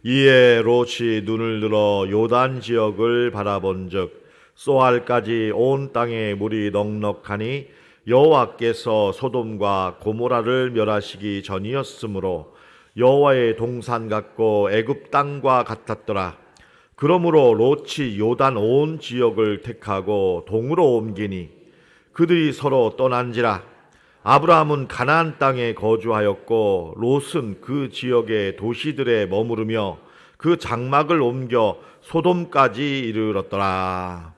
이에 롯이 눈을 들어 요단 지역을 바라본즉 쏘알까지 온 땅에 물이 넉넉하니 여호와께서 소돔과 고모라를 멸하시기 전이었으므로 여호와의 동산 같고 애굽 땅과 같았더라. 그러므로 롯이 요단 온 지역을 택하고 동으로 옮기니 그들이 서로 떠난지라. 아브라함은 가나안 땅에 거주하였고 롯은 그 지역의 도시들에 머무르며 그 장막을 옮겨 소돔까지 이르렀더라.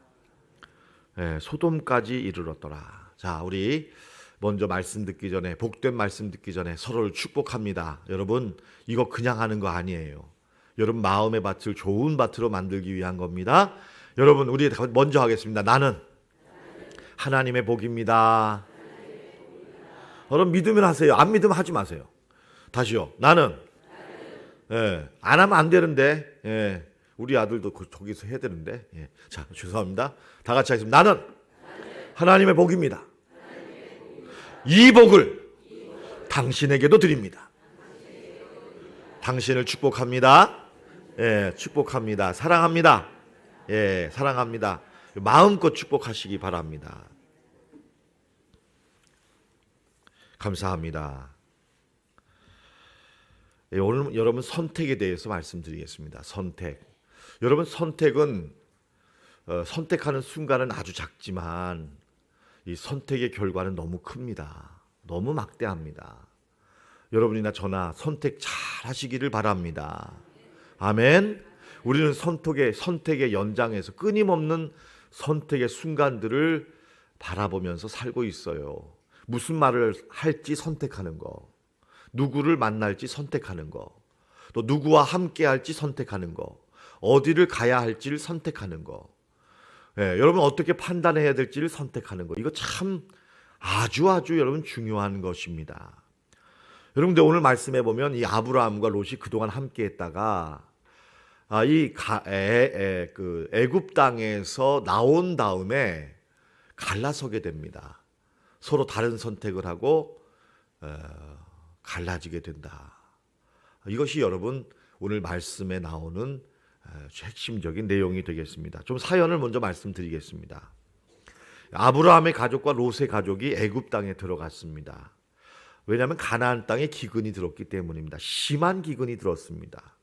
소돔까지 이르렀더라. 자, 우리 먼저 말씀 듣기 전에, 복된 말씀 듣기 전에 서로를 축복합니다. 여러분, 이거 그냥 하는 거 아니에요. 여러분 마음의 밭을 좋은 밭으로 만들기 위한 겁니다. 여러분, 우리 먼저 하겠습니다. 나는 하나님의 복입니다. 여러분 믿으면 하세요. 안 믿으면 하지 마세요. 다시요. 나는 안 하면 안 되는데 우리 아들도 거기서 해야 되는데 자, 죄송합니다. 다 같이 하겠습니다. 나는 하나님의 복입니다. 이 복을 당신에게도 드립니다. 당신을 축복합니다. 축복합니다. 사랑합니다. 사랑합니다. 마음껏 축복하시기 바랍니다. 감사합니다. 오늘 여러분 선택에 대해서 말씀드리겠습니다. 선택. 여러분 선택은 선택하는 순간은 아주 작지만 이 선택의 결과는 너무 큽니다. 너무 막대합니다. 여러분이나 저나 선택 잘 하시기를 바랍니다. 아멘. 우리는 선택의 연장에서 끊임없는 선택의 순간들을 바라보면서 살고 있어요. 무슨 말을 할지 선택하는 거, 누구를 만날지 선택하는 거, 또 누구와 함께 할지 선택하는 거, 어디를 가야 할지를 선택하는 거, 여러분 어떻게 판단해야 될지를 선택하는 거. 이거 참 아주 여러분 중요한 것입니다. 여러분들 오늘 말씀해 보면 이 아브라함과 롯이 그동안 함께 했다가 애굽 땅에서 나온 다음에 갈라서게 됩니다. 서로 다른 선택을 하고 갈라지게 된다. 이것이 여러분 오늘 말씀에 나오는 핵심적인 내용이 되겠습니다. 좀 사연을 먼저 말씀드리겠습니다. 아브라함의 가족과 롯의 가족이 애굽 땅에 들어갔습니다. 왜냐하면 가나안 땅에 기근이 들었기 때문입니다. 심한 기근이 들었습니다.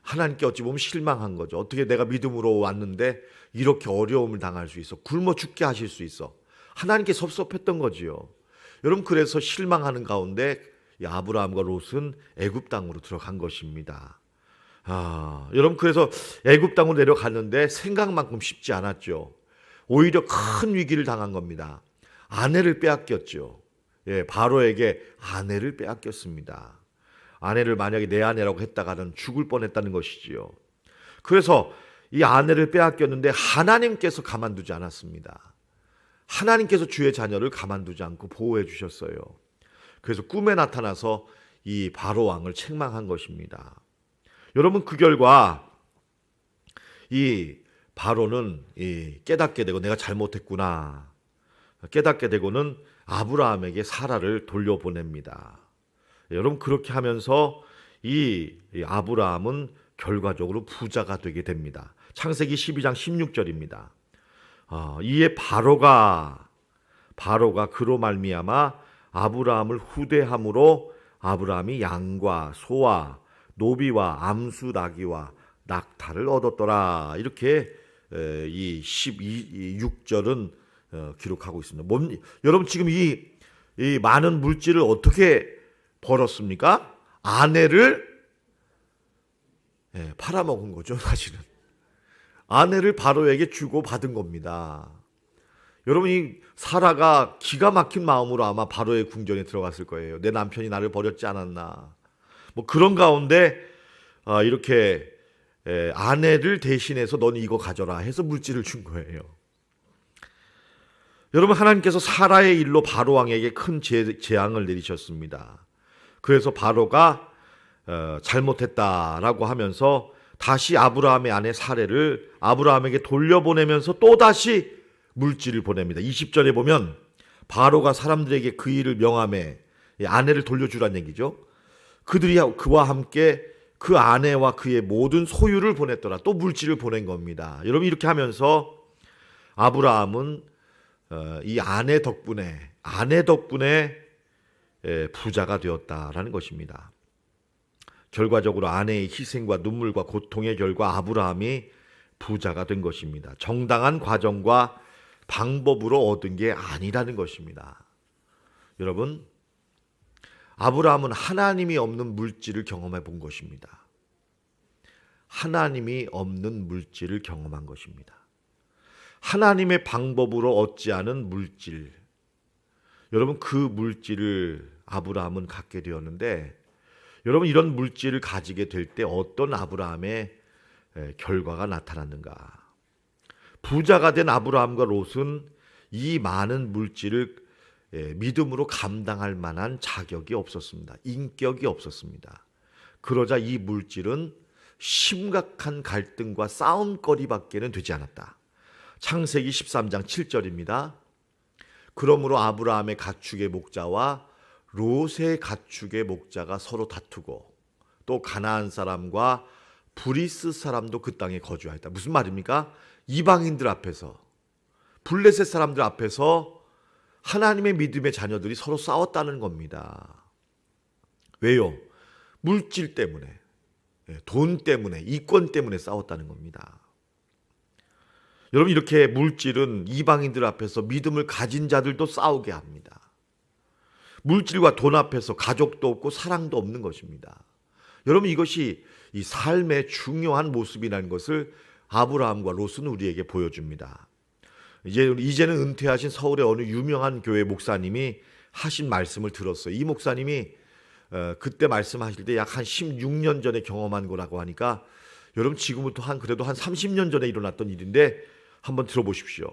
하나님께 어찌 보면 실망한 거죠. 어떻게 내가 믿음으로 왔는데 이렇게 어려움을 당할 수 있어? 굶어 죽게 하실 수 있어? 하나님께 섭섭했던 거지요. 여러분 그래서 실망하는 가운데 아브라함과 롯은 애굽 땅으로 들어간 것입니다. 여러분 그래서 애굽 땅으로 내려갔는데 생각만큼 쉽지 않았죠. 오히려 큰 위기를 당한 겁니다. 아내를 빼앗겼죠. 바로에게 아내를 빼앗겼습니다. 아내를 만약에 내 아내라고 했다가는 죽을 뻔했다는 것이지요. 그래서 이 아내를 빼앗겼는데 하나님께서 가만두지 않았습니다. 하나님께서 주의 자녀를 가만두지 않고 보호해 주셨어요. 그래서 꿈에 나타나서 이 바로 왕을 책망한 것입니다. 여러분 그 결과 이 바로는 깨닫게 되고 내가 잘못했구나 깨닫게 되고는 아브라함에게 사라를 돌려보냅니다. 여러분 그렇게 하면서 이 아브라함은 결과적으로 부자가 되게 됩니다. 창세기 12장 16절입니다. 이에 바로가 그로 말미암아 아브라함을 후대함으로 아브라함이 양과 소와 노비와 암수 나귀와 낙타를 얻었더라. 이렇게 이 6절은 기록하고 있습니다. 여러분 지금 이 많은 물질을 어떻게 벌었습니까? 아내를 팔아먹은 거죠. 사실은 아내를 바로에게 주고 받은 겁니다. 여러분 이 사라가 기가 막힌 마음으로 아마 바로의 궁전에 들어갔을 거예요. 내 남편이 나를 버렸지 않았나 뭐 그런 가운데 이렇게 아내를 대신해서 넌 이거 가져라 해서 물질을 준 거예요. 여러분 하나님께서 사라의 일로 바로 왕에게 큰 재앙을 내리셨습니다. 그래서 바로가 잘못했다라고 하면서 다시 아브라함의 아내 사라를 아브라함에게 돌려보내면서 또다시 물질을 보냅니다. 20절에 보면 바로가 사람들에게 그 일을 명함에 아내를 돌려주란 얘기죠. 그들이 그와 함께 그 아내와 그의 모든 소유를 보냈더라. 또 물질을 보낸 겁니다. 여러분 이렇게 하면서 아브라함은 이 아내 덕분에 부자가 되었다라는 것입니다. 결과적으로 아내의 희생과 눈물과 고통의 결과 아브라함이 부자가 된 것입니다. 정당한 과정과 방법으로 얻은 게 아니라는 것입니다. 여러분, 아브라함은 하나님이 없는 물질을 경험해 본 것입니다. 하나님이 없는 물질을 경험한 것입니다. 하나님의 방법으로 얻지 않은 물질. 여러분, 그 물질을 아브라함은 갖게 되었는데, 여러분 이런 물질을 가지게 될 때 어떤 아브라함의 결과가 나타났는가? 부자가 된 아브라함과 롯은 이 많은 물질을 믿음으로 감당할 만한 자격이 없었습니다. 인격이 없었습니다. 그러자 이 물질은 심각한 갈등과 싸움거리밖에는 되지 않았다. 창세기 13장 7절입니다. 그러므로 아브라함의 가축의 목자와 롯의 가축의 목자가 서로 다투고 또 가나안 사람과 브리스 사람도 그 땅에 거주하였다. 무슨 말입니까? 이방인들 앞에서, 블레셋 사람들 앞에서 하나님의 믿음의 자녀들이 서로 싸웠다는 겁니다. 왜요? 물질 때문에, 돈 때문에, 이권 때문에 싸웠다는 겁니다. 여러분 이렇게 물질은 이방인들 앞에서 믿음을 가진 자들도 싸우게 합니다. 물질과 돈 앞에서 가족도 없고 사랑도 없는 것입니다. 여러분 이것이 이 삶의 중요한 모습이라는 것을 아브라함과 롯은 우리에게 보여줍니다. 이제는 은퇴하신 서울의 어느 유명한 교회 목사님이 하신 말씀을 들었어요. 이 목사님이 그때 말씀하실 때 약 한 16년 전에 경험한 거라고 하니까 여러분 지금부터 그래도 한 30년 전에 일어났던 일인데 한번 들어보십시오.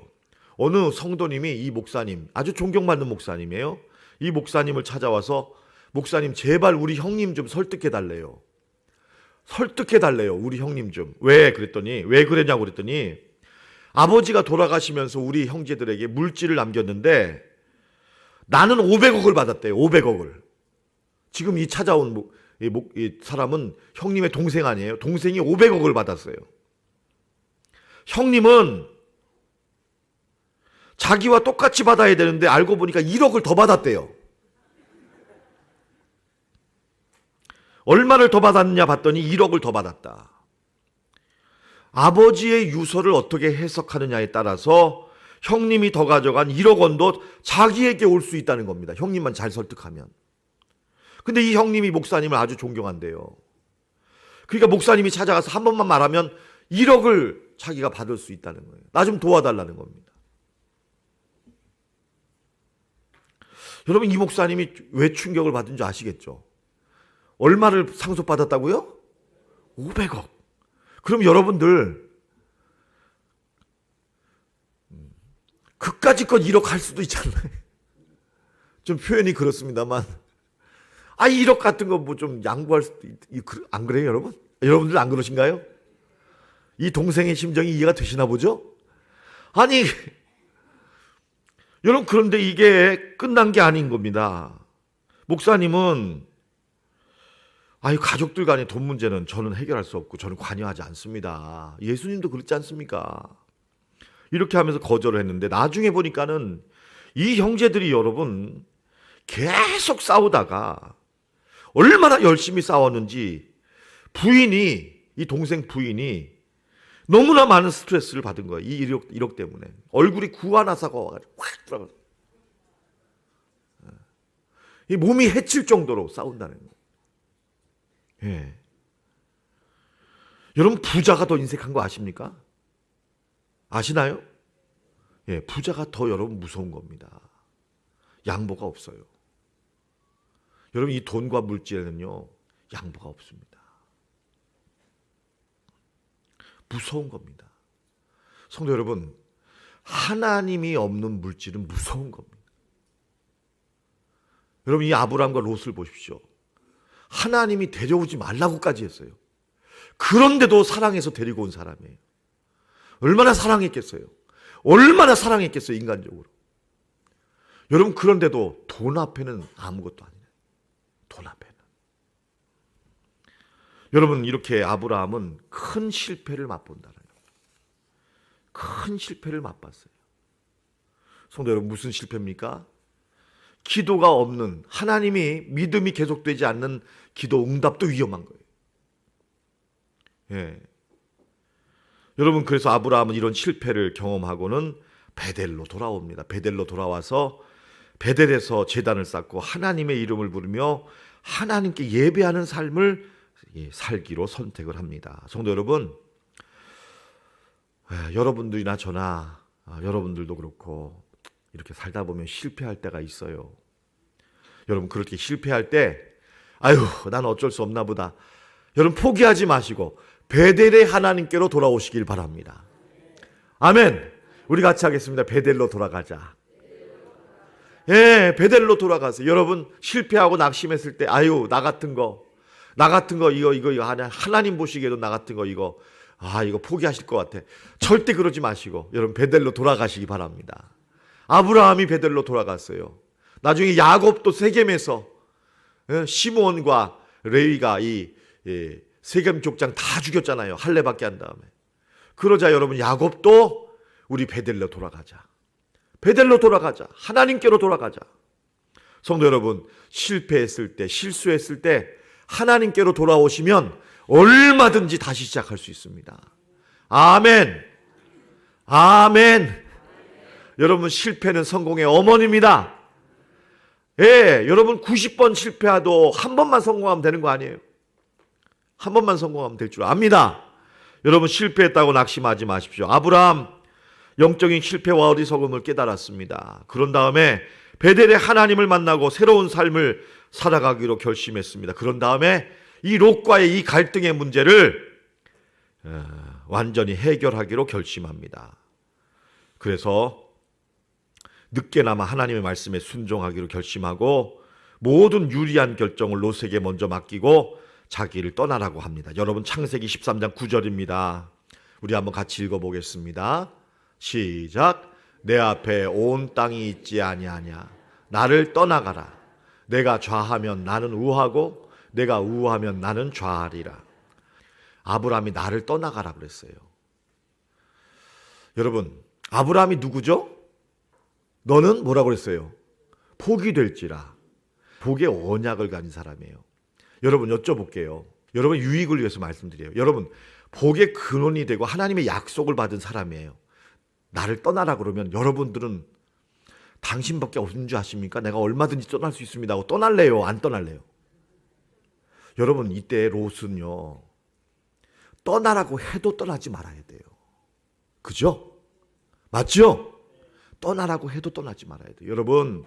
어느 성도님이 이 목사님, 아주 존경받는 목사님이에요. 이 목사님을 찾아와서 목사님 제발 우리 형님 좀 설득해달래요. 설득해달래요. 우리 형님 좀. 왜 그랬냐고 그랬더니 아버지가 돌아가시면서 우리 형제들에게 물질을 남겼는데 나는 500억을 받았대요. 500억을. 지금 이 찾아온 이 사람은 형님의 동생 아니에요. 동생이 500억을 받았어요. 형님은 자기와 똑같이 받아야 되는데 알고 보니까 1억을 더 받았대요. 얼마를 더 받았느냐 봤더니 1억을 더 받았다. 아버지의 유서를 어떻게 해석하느냐에 따라서 형님이 더 가져간 1억 원도 자기에게 올 수 있다는 겁니다. 형님만 잘 설득하면. 근데 이 형님이 목사님을 아주 존경한대요. 그러니까 목사님이 찾아가서 한 번만 말하면 1억을 자기가 받을 수 있다는 거예요. 나 좀 도와달라는 겁니다. 여러분 이 목사님이 왜 충격을 받은 줄 아시겠죠? 얼마를 상속받았다고요? 500억. 그럼 여러분들 그까짓 것 1억 할 수도 있잖아요. 좀 표현이 그렇습니다만 1억 같은 거 뭐 좀 양보할 수도 안 그래요 여러분? 여러분들 안 그러신가요? 이 동생의 심정이 이해가 되시나 보죠? 아니 여러분 그런데 이게 끝난 게 아닌 겁니다. 목사님은 가족들 간의 돈 문제는 저는 해결할 수 없고 저는 관여하지 않습니다. 예수님도 그렇지 않습니까? 이렇게 하면서 거절을 했는데 나중에 보니까는 이 형제들이 여러분 계속 싸우다가 얼마나 열심히 싸웠는지 이 동생 부인이 너무나 많은 스트레스를 받은 거예요. 이 1억 때문에. 얼굴이 구하나사가 와가지고 확 들어가서. 이 몸이 해칠 정도로 싸운다는 거예요. 예. 여러분 부자가 더 인색한 거 아십니까? 아시나요? 예, 부자가 더 여러분 무서운 겁니다. 양보가 없어요. 여러분 이 돈과 물질에는요 양보가 없습니다. 무서운 겁니다. 성도 여러분, 하나님이 없는 물질은 무서운 겁니다. 여러분 이 아브라함과 롯을 보십시오. 하나님이 데려오지 말라고까지 했어요. 그런데도 사랑해서 데리고 온 사람이에요. 얼마나 사랑했겠어요. 얼마나 사랑했겠어요 인간적으로. 여러분 그런데도 돈 앞에는 아무것도 아니에요. 돈 앞에는. 여러분, 이렇게 아브라함은 큰 실패를 맛본다는 거예요. 큰 실패를 맛봤어요. 성도 여러분, 무슨 실패입니까? 기도가 없는, 하나님이 믿음이 계속되지 않는 기도 응답도 위험한 거예요. 예. 여러분, 그래서 아브라함은 이런 실패를 경험하고는 베델로 돌아옵니다. 베델로 돌아와서 베델에서 제단을 쌓고 하나님의 이름을 부르며 하나님께 예배하는 삶을 살기로 선택을 합니다. 성도 여러분, 여러분들이나 저나 여러분들도 그렇고 이렇게 살다 보면 실패할 때가 있어요. 여러분, 그렇게 실패할 때 아유, 난 어쩔 수 없나 보다. 여러분, 포기하지 마시고 베델의 하나님께로 돌아오시길 바랍니다. 아멘. 우리 같이 하겠습니다. 베델로 돌아가자. 예, 베델로 돌아가세요. 여러분, 실패하고 낙심했을 때 아유, 나 같은 거 이거 하나님 보시기에도 나 같은 거 이거 포기하실 것 같아. 절대 그러지 마시고 여러분, 베델로 돌아가시기 바랍니다. 아브라함이 베델로 돌아갔어요. 나중에 야곱도 세겜에서 시므온과 레위가 이 세겜 족장 다 죽였잖아요. 할례받게 한 다음에. 그러자 여러분, 야곱도 우리 베델로 돌아가자. 베델로 돌아가자. 하나님께로 돌아가자. 성도 여러분, 실패했을 때, 실수했을 때 하나님께로 돌아오시면 얼마든지 다시 시작할 수 있습니다. 아멘. 아멘. 여러분, 실패는 성공의 어머니입니다. 예, 여러분 90번 실패해도 한 번만 성공하면 되는 거 아니에요? 한 번만 성공하면 될 줄 압니다. 여러분, 실패했다고 낙심하지 마십시오. 아브라함 영적인 실패와 어리석음을 깨달았습니다. 그런 다음에 베델의 하나님을 만나고 새로운 삶을 살아가기로 결심했습니다. 그런 다음에 이 롯과의 이 갈등의 문제를 완전히 해결하기로 결심합니다. 그래서 늦게나마 하나님의 말씀에 순종하기로 결심하고 모든 유리한 결정을 롯에게 먼저 맡기고 자기를 떠나라고 합니다. 여러분, 창세기 13장 9절입니다. 우리 한번 같이 읽어보겠습니다. 시작. 내 앞에 온 땅이 있지 아니하냐. 나를 떠나가라. 내가 좌하면 나는 우하고 내가 우하면 나는 좌하리라. 아브라함이 나를 떠나가라 그랬어요. 여러분, 아브라함이 누구죠? 너는 뭐라고 그랬어요? 복이 될지라. 복의 언약을 가진 사람이에요. 여러분, 여쭤볼게요. 여러분 유익을 위해서 말씀드려요. 여러분, 복의 근원이 되고 하나님의 약속을 받은 사람이에요. 나를 떠나라 그러면 여러분들은 당신밖에 없는 줄 아십니까? 내가 얼마든지 떠날 수 있습니다 하고 떠날래요? 안 떠날래요? 여러분, 이때 롯은요, 떠나라고 해도 떠나지 말아야 돼요. 그죠? 맞죠? 떠나라고 해도 떠나지 말아야 돼요. 여러분,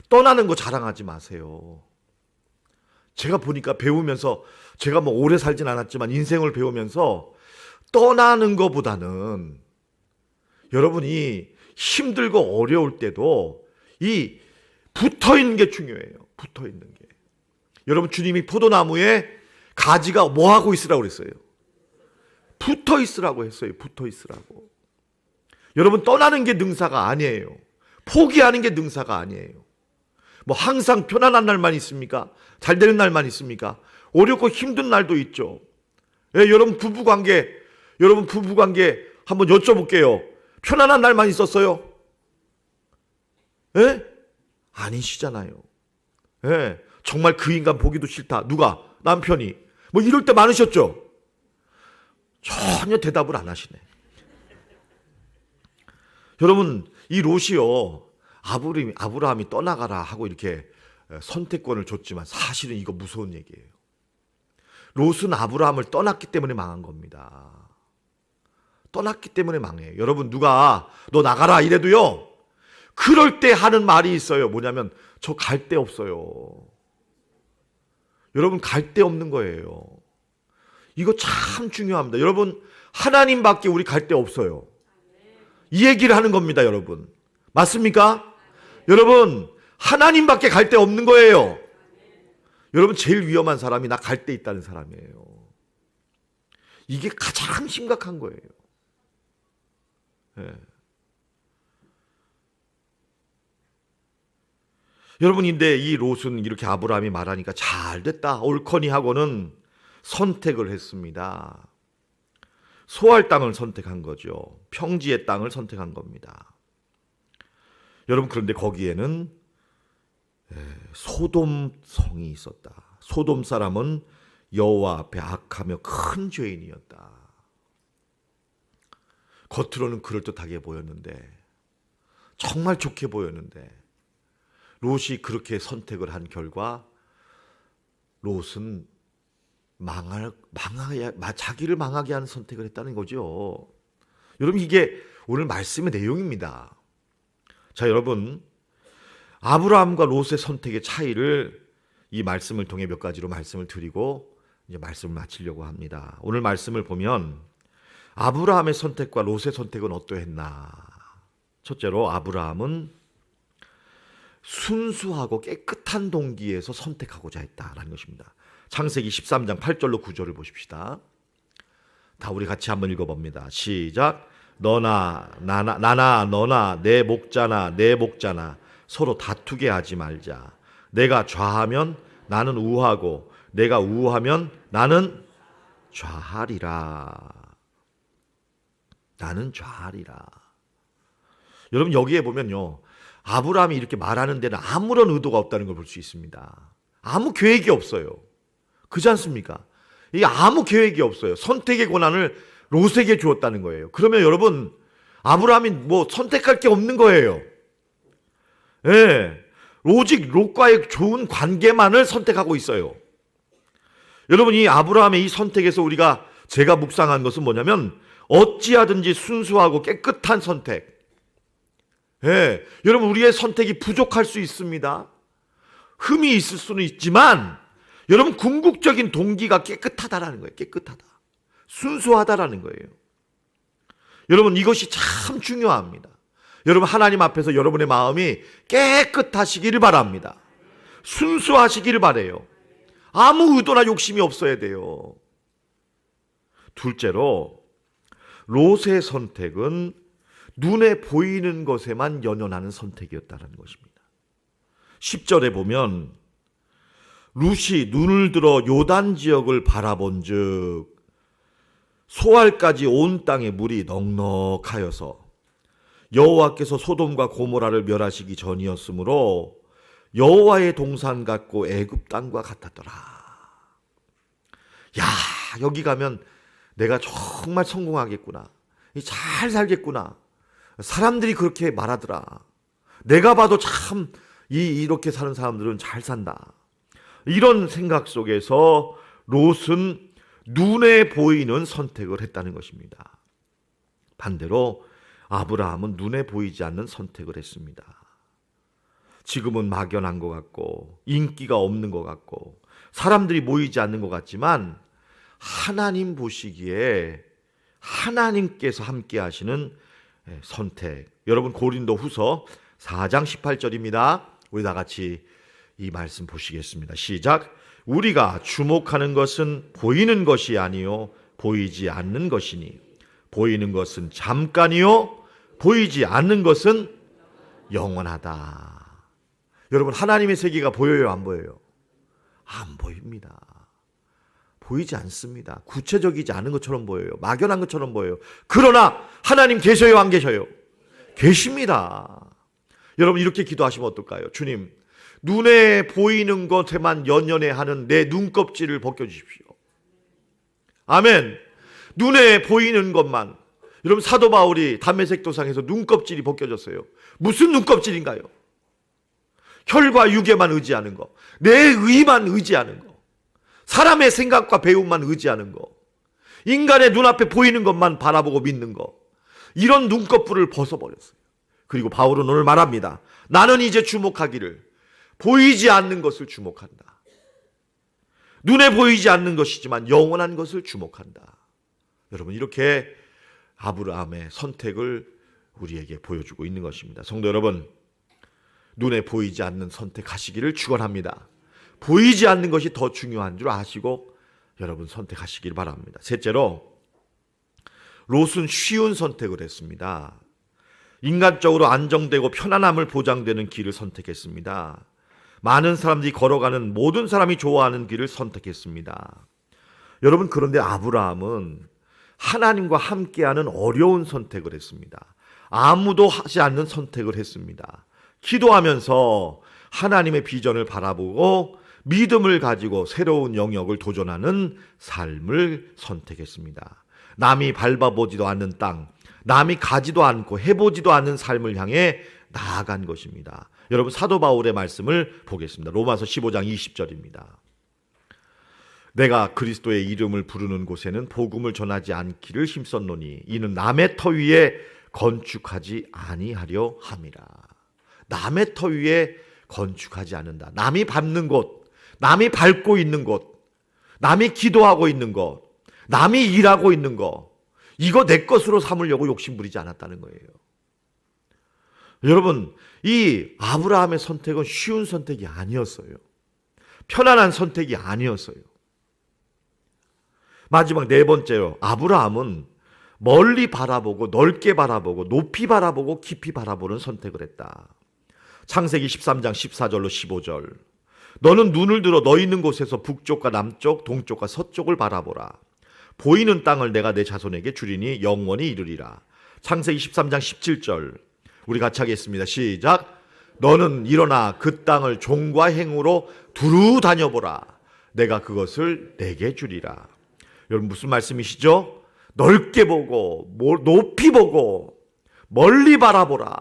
떠나는 거 자랑하지 마세요. 제가 보니까 배우면서, 제가 뭐 오래 살진 않았지만 인생을 배우면서 떠나는 것보다는 여러분이 힘들고 어려울 때도 이 붙어 있는 게 중요해요. 붙어 있는 게. 여러분, 주님이 포도나무에 가지가 뭐 하고 있으라고 그랬어요? 붙어 있으라고 했어요. 붙어 있으라고. 여러분, 떠나는 게 능사가 아니에요. 포기하는 게 능사가 아니에요. 뭐 항상 편안한 날만 있습니까? 잘 되는 날만 있습니까? 어렵고 힘든 날도 있죠. 예, 여러분 부부관계 한번 여쭤볼게요. 편안한 날만 있었어요? 예? 아니시잖아요. 예, 정말 그 인간 보기도 싫다. 누가? 남편이. 뭐 이럴 때 많으셨죠? 전혀 대답을 안 하시네. 여러분, 이 롯이요, 아브라함이 떠나가라 하고 이렇게 선택권을 줬지만 사실은 이거 무서운 얘기예요. 롯은 아브라함을 떠났기 때문에 망한 겁니다. 떠났기 때문에 망해요. 여러분, 누가 너 나가라 이래도요, 그럴 때 하는 말이 있어요. 뭐냐면, 저 갈 데 없어요. 여러분, 갈 데 없는 거예요. 이거 참 중요합니다. 여러분, 하나님밖에 우리 갈 데 없어요. 이 얘기를 하는 겁니다, 여러분. 맞습니까? 여러분, 하나님밖에 갈 데 없는 거예요. 여러분, 제일 위험한 사람이 나 갈 데 있다는 사람이에요. 이게 가장 심각한 거예요. 예. 여러분인데 이 롯은 이렇게 아브라함이 말하니까 잘 됐다, 옳거니 하고는 선택을 했습니다. 소할 땅을 선택한 거죠. 평지의 땅을 선택한 겁니다. 여러분, 그런데 거기에는 소돔 성이 있었다. 소돔 사람은 여호와 앞에 악하며 큰 죄인이었다. 겉으로는 그럴듯하게 보였는데, 정말 좋게 보였는데, 롯이 그렇게 선택을 한 결과 롯은 자기를 망하게 하는 선택을 했다는 거죠. 여러분, 이게 오늘 말씀의 내용입니다. 자, 여러분, 아브라함과 롯의 선택의 차이를 이 말씀을 통해 몇 가지로 말씀을 드리고 이제 말씀을 마치려고 합니다. 오늘 말씀을 보면 아브라함의 선택과 롯의 선택은 어떠했나? 첫째로 아브라함은 순수하고 깨끗한 동기에서 선택하고자 했다라는 것입니다. 창세기 13장 8절로 9절을 보십시다. 다 우리 같이 한번 읽어봅니다. 시작. 나나 너나 내 목자나 내 목자나 서로 다투게 하지 말자. 내가 좌하면 나는 우하고 내가 우하면 나는 좌하리라. 나는 좌하리라. 여러분, 여기에 보면요, 아브라함이 이렇게 말하는 데는 아무런 의도가 없다는 걸 볼 수 있습니다. 아무 계획이 없어요. 그렇지 않습니까? 이게 아무 계획이 없어요. 선택의 권한을 롯에게 주었다는 거예요. 그러면 여러분, 아브라함이 뭐 선택할 게 없는 거예요. 예, 오직 롯과의 좋은 관계만을 선택하고 있어요. 여러분, 이 아브라함의 이 선택에서 제가 묵상한 것은 뭐냐면, 어찌하든지 순수하고 깨끗한 선택. 예, 여러분, 우리의 선택이 부족할 수 있습니다. 흠이 있을 수는 있지만, 여러분, 궁극적인 동기가 깨끗하다라는 거예요. 깨끗하다. 순수하다라는 거예요. 여러분, 이것이 참 중요합니다. 여러분, 하나님 앞에서 여러분의 마음이 깨끗하시기를 바랍니다. 순수하시기를 바라요. 아무 의도나 욕심이 없어야 돼요. 둘째로, 롯의 선택은 눈에 보이는 것에만 연연하는 선택이었다는 것입니다. 10절에 보면 롯이 눈을 들어 요단 지역을 바라본즉 소알까지 온 땅의 물이 넉넉하여서 여호와께서 소돔과 고모라를 멸하시기 전이었으므로 여호와의 동산 같고 애굽 땅과 같았더라. 야, 여기 가면 내가 정말 성공하겠구나. 잘 살겠구나. 사람들이 그렇게 말하더라. 내가 봐도 참 이렇게 사는 사람들은 잘 산다. 이런 생각 속에서 롯은 눈에 보이는 선택을 했다는 것입니다. 반대로 아브라함은 눈에 보이지 않는 선택을 했습니다. 지금은 막연한 것 같고 인기가 없는 것 같고 사람들이 모이지 않는 것 같지만 하나님 보시기에 하나님께서 함께 하시는 선택. 여러분, 고린도 후서 4장 18절입니다. 우리 다 같이 이 말씀 보시겠습니다. 시작. 우리가 주목하는 것은 보이는 것이 아니요 보이지 않는 것이니 보이는 것은 잠깐이요 보이지 않는 것은 영원하다. 여러분, 하나님의 세계가 보여요, 안 보여요? 안 보입니다. 보이지 않습니다. 구체적이지 않은 것처럼 보여요. 막연한 것처럼 보여요. 그러나 하나님 계셔요, 안 계셔요? 계십니다. 여러분, 이렇게 기도하시면 어떨까요? 주님, 눈에 보이는 것에만 연연해하는 내 눈껍질을 벗겨주십시오. 아멘. 눈에 보이는 것만. 여러분, 사도 바울이 담메색 도상에서 눈껍질이 벗겨졌어요. 무슨 눈껍질인가요? 혈과 육에만 의지하는 거, 내 의만 의지하는 거, 사람의 생각과 배움만 의지하는 거, 인간의 눈앞에 보이는 것만 바라보고 믿는 거, 이런 눈꺼풀을 벗어버렸어요. 그리고 바울은 오늘 말합니다. 나는 이제 주목하기를 보이지 않는 것을 주목한다. 눈에 보이지 않는 것이지만 영원한 것을 주목한다. 여러분, 이렇게 아브라함의 선택을 우리에게 보여주고 있는 것입니다. 성도 여러분, 눈에 보이지 않는 선택하시기를 축원합니다. 보이지 않는 것이 더 중요한 줄 아시고 여러분 선택하시길 바랍니다. 셋째로, 롯은 쉬운 선택을 했습니다. 인간적으로 안정되고 편안함을 보장되는 길을 선택했습니다. 많은 사람들이 걸어가는 모든 사람이 좋아하는 길을 선택했습니다. 여러분, 그런데 아브라함은 하나님과 함께하는 어려운 선택을 했습니다. 아무도 하지 않는 선택을 했습니다. 기도하면서 하나님의 비전을 바라보고 믿음을 가지고 새로운 영역을 도전하는 삶을 선택했습니다. 남이 밟아보지도 않는 땅, 남이 가지도 않고 해보지도 않는 삶을 향해 나아간 것입니다. 여러분, 사도 바울의 말씀을 보겠습니다. 로마서 15장 20절입니다. 내가 그리스도의 이름을 부르는 곳에는 복음을 전하지 않기를 힘썼노니 이는 남의 터 위에 건축하지 아니하려 함이라. 남의 터 위에 건축하지 않는다. 남이 밟는 곳, 남이 밟고 있는 곳, 남이 기도하고 있는 곳, 남이 일하고 있는 것, 이거 내 것으로 삼으려고 욕심부리지 않았다는 거예요. 여러분, 이 아브라함의 선택은 쉬운 선택이 아니었어요. 편안한 선택이 아니었어요. 마지막 네 번째로, 아브라함은 멀리 바라보고 넓게 바라보고 높이 바라보고 깊이 바라보는 선택을 했다. 창세기 13장 14절로 15절. 너는 눈을 들어 너 있는 곳에서 북쪽과 남쪽, 동쪽과 서쪽을 바라보라. 보이는 땅을 내가 내 자손에게 주리니 영원히 이르리라. 창세기 13장 17절. 우리 같이 하겠습니다. 시작. 너는 일어나 그 땅을 종과 행으로 두루 다녀보라. 내가 그것을 내게 주리라. 여러분, 무슨 말씀이시죠? 넓게 보고 높이 보고 멀리 바라보라.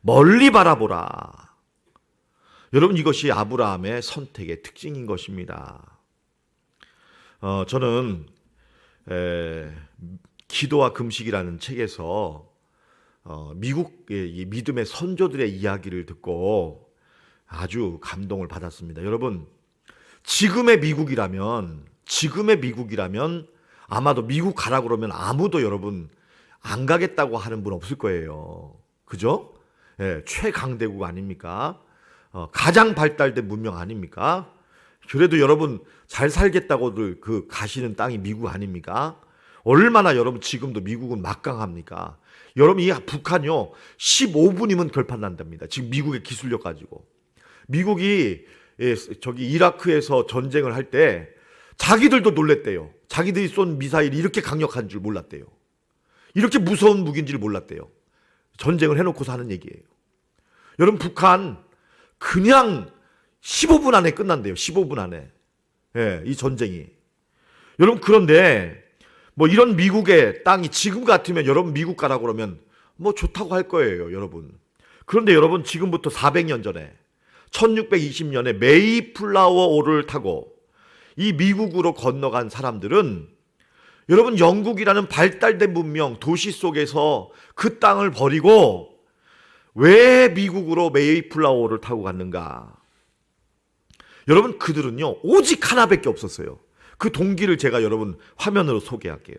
멀리 바라보라. 여러분, 이것이 아브라함의 선택의 특징인 것입니다. 저는 기도와 금식이라는 책에서 미국의 믿음의 선조들의 이야기를 듣고 아주 감동을 받았습니다. 여러분, 지금의 미국이라면 아마도 미국 가라 그러면 아무도 여러분 안 가겠다고 하는 분 없을 거예요. 그죠? 최강대국 아닙니까? 가장 발달된 문명 아닙니까? 그래도 여러분 잘 살겠다고들 가시는 땅이 미국 아닙니까? 얼마나 여러분 지금도 미국은 막강합니까? 여러분, 이 북한요 15분이면 결판 난답니다. 지금 미국의 기술력 가지고. 미국이 저기 이라크에서 전쟁을 할 때 자기들도 놀랬대요. 자기들이 쏜 미사일이 이렇게 강력한 줄 몰랐대요. 이렇게 무서운 무기인지를 몰랐대요. 전쟁을 해놓고서 하는 얘기예요. 여러분, 북한 그냥 15분 안에 끝난대요. 15분 안에. 이 전쟁이. 여러분, 그런데 뭐 이런 미국의 땅이 지금 같으면 여러분 미국 가라고 그러면 뭐 좋다고 할 거예요, 여러분. 그런데 여러분, 지금부터 400년 전에 1620년에 메이플라워 호를 타고 이 미국으로 건너간 사람들은 여러분, 영국이라는 발달된 문명 도시 속에서 그 땅을 버리고 왜 미국으로 메이플라워를 타고 갔는가? 여러분, 그들은요 오직 하나밖에 없었어요. 그 동기를 제가 여러분 화면으로 소개할게요.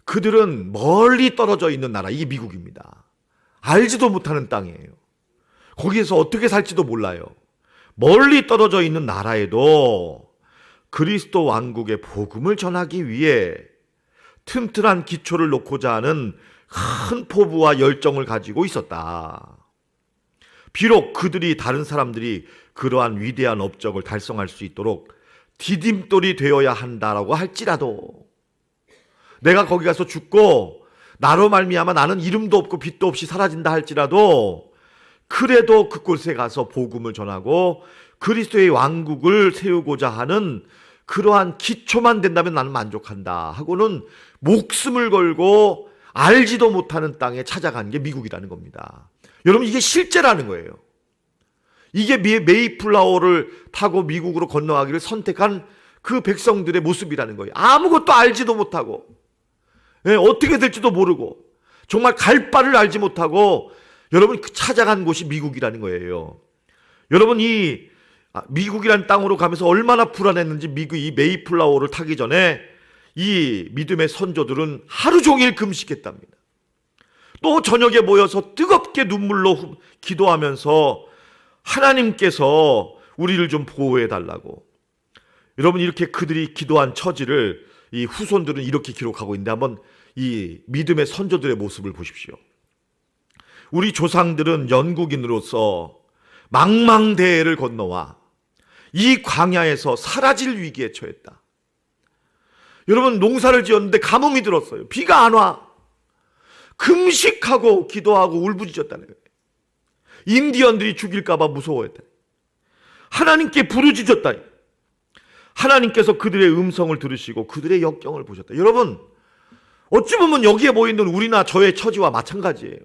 그들은 멀리 떨어져 있는 나라, 이게 미국입니다. 알지도 못하는 땅이에요. 거기에서 어떻게 살지도 몰라요. 멀리 떨어져 있는 나라에도 그리스도 왕국의 복음을 전하기 위해 튼튼한 기초를 놓고자 하는 큰 포부와 열정을 가지고 있었다. 비록 그들이 다른 사람들이 그러한 위대한 업적을 달성할 수 있도록 디딤돌이 되어야 한다라고 할지라도, 내가 거기 가서 죽고 나로 말미암아 나는 이름도 없고 빛도 없이 사라진다 할지라도, 그래도 그곳에 가서 복음을 전하고 그리스도의 왕국을 세우고자 하는 그러한 기초만 된다면 나는 만족한다 하고는 목숨을 걸고 알지도 못하는 땅에 찾아간 게 미국이라는 겁니다. 여러분, 이게 실제라는 거예요. 이게 메이플라워를 타고 미국으로 건너가기를 선택한 그 백성들의 모습이라는 거예요. 아무것도 알지도 못하고, 어떻게 될지도 모르고, 정말 갈 바를 알지 못하고 여러분 찾아간 곳이 미국이라는 거예요. 여러분, 이 미국이라는 땅으로 가면서 얼마나 불안했는지, 이 메이플라워를 타기 전에 이 믿음의 선조들은 하루 종일 금식했답니다. 또 저녁에 모여서 뜨겁게 눈물로 기도하면서 하나님께서 우리를 좀 보호해 달라고. 여러분, 이렇게 그들이 기도한 처지를 이 후손들은 이렇게 기록하고 있는데, 한번 이 믿음의 선조들의 모습을 보십시오. 우리 조상들은 영국인으로서 망망대해를 건너와 이 광야에서 사라질 위기에 처했다. 여러분, 농사를 지었는데 가뭄이 들었어요. 비가 안 와. 금식하고 기도하고 울부짖었다는 거예요. 인디언들이 죽일까 봐 무서워했다. 하나님께 부르짖었다. 하나님께서 그들의 음성을 들으시고 그들의 역경을 보셨다. 여러분, 어찌 보면 여기에 모이는 우리나 저의 처지와 마찬가지예요.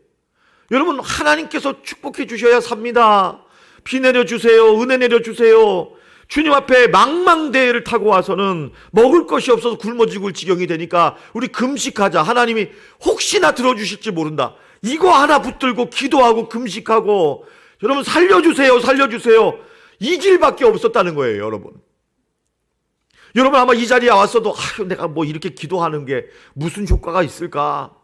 여러분, 하나님께서 축복해 주셔야 삽니다. 비 내려주세요. 은혜 내려주세요. 주님 앞에 망망대해를 타고 와서는 먹을 것이 없어서 굶어 죽을 지경이 되니까 우리 금식하자. 하나님이 혹시나 들어주실지 모른다. 이거 하나 붙들고 기도하고 금식하고, 여러분, 살려주세요. 살려주세요. 이 길밖에 없었다는 거예요, 여러분. 여러분, 아마 이 자리에 왔어도 내가 뭐 이렇게 기도하는 게 무슨 효과가 있을까?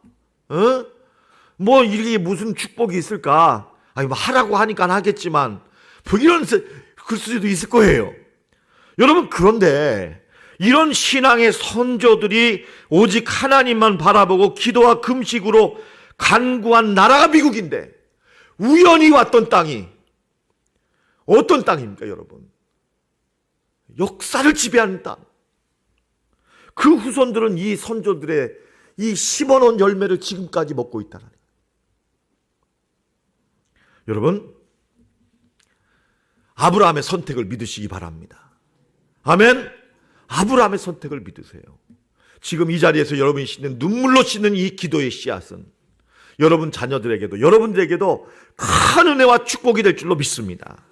뭐 이게 무슨 축복이 있을까? 아니, 뭐 하라고 하니까 하겠지만 뭐 이런 그 수도 있을 거예요. 여러분, 그런데 이런 신앙의 선조들이 오직 하나님만 바라보고 기도와 금식으로 간구한 나라가 미국인데, 우연히 왔던 땅이 어떤 땅입니까, 여러분? 역사를 지배하는 땅. 그 후손들은 이 선조들의 이 심어놓은 열매를 지금까지 먹고 있다는 거예요. 여러분, 아브라함의 선택을 믿으시기 바랍니다. 아멘. 아브라함의 선택을 믿으세요. 지금 이 자리에서 여러분이 씻는, 눈물로 씻는 이 기도의 씨앗은 여러분 자녀들에게도, 여러분들에게도 큰 은혜와 축복이 될 줄로 믿습니다.